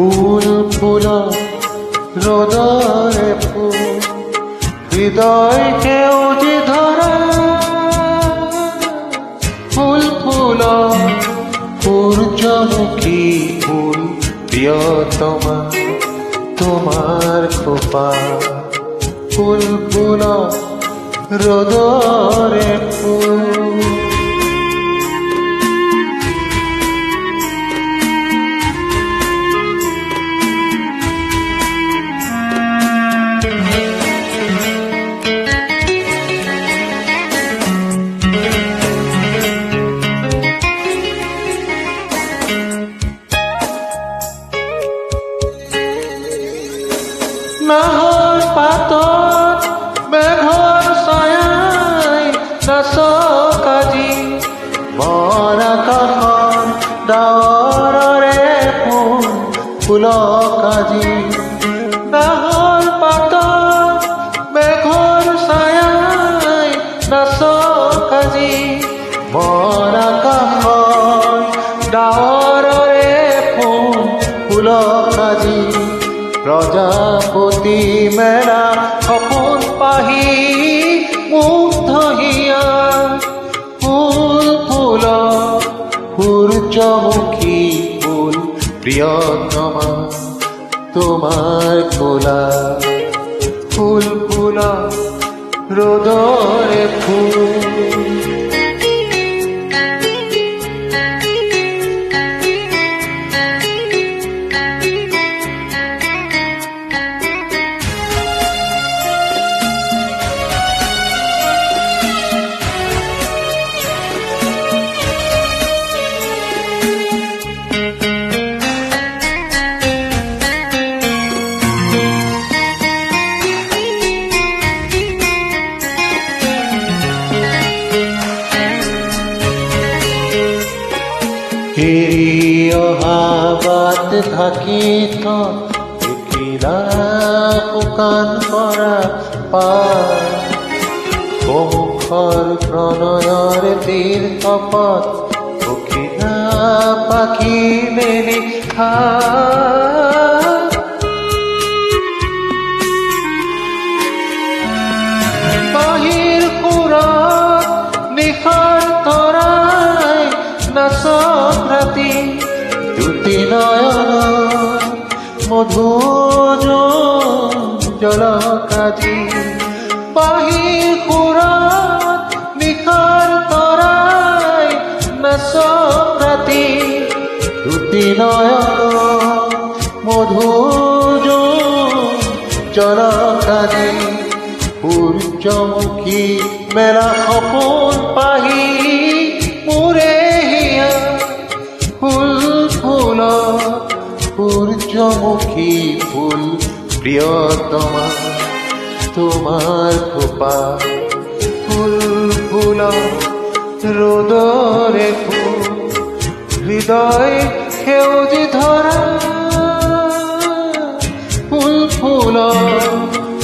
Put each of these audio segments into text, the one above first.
ফুল ফুলা রোদরে ফুল হৃদয় কেউজ ধরা ফুল ফুলা সূর্যমুখী ফুল প্রিয়তমা তোমার খোপা ফুল ফুলা রোদরে ফুল নাহর পাতর মেঘর ছায়ায় নাচ কাজি মরা কাহন ডাৱৰৰে ফুল ফুল কাজি নাহৰ পাতৰ মেঘৰ ছায়ায় নাচ কাজি মৰা কাহন ডাৱৰৰে ফুল ফুল কাজি প্রজাপতি মেলা সপোন পাহি মুগ্ধ হিয়া ফুল ফুল সূর্যমুখী ফুল প্রিয়তমা তোমার খোলা ফুল ফুলা রোদরে ফুল অহাবাত থাকি থাকিলা শুকান পৰা পাৰ সন্মুখৰ প্ৰণয়ৰ তীৰ্থপথ পখিলা পাখি মেলি বাহিৰ সুৰত নিশাৰ তৰাই নাচ ৰাতি দুটি নয়ন মধুৰ জলকাজি বাহিৰ সুৰত নিশাৰ তৰাই নাচ ৰাতি দুটি নয়ন মধুৰ জলকাজি সূৰ্যমুখী মেলা সপোন পাহি মোৰে হিয়া ফুল ফুল সূর্যমুখী ফুল প্রিয়তমা তোমার খোপা ফুল ফুল রোদরে ফুল হৃদয় সেউজ ধরা ফুল ফুল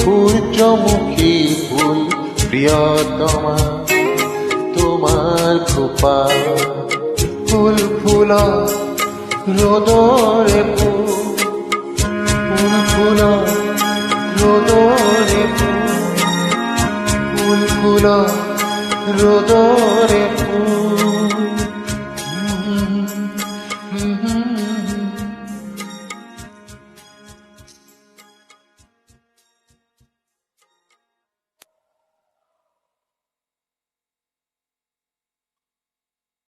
সূর্যমুখী ফুল প্রিয়তমা তোমার খোপা ফুল ফুল রোদরে ফুল ফুল ফুল রোদরে ফুল ফুল রোদরে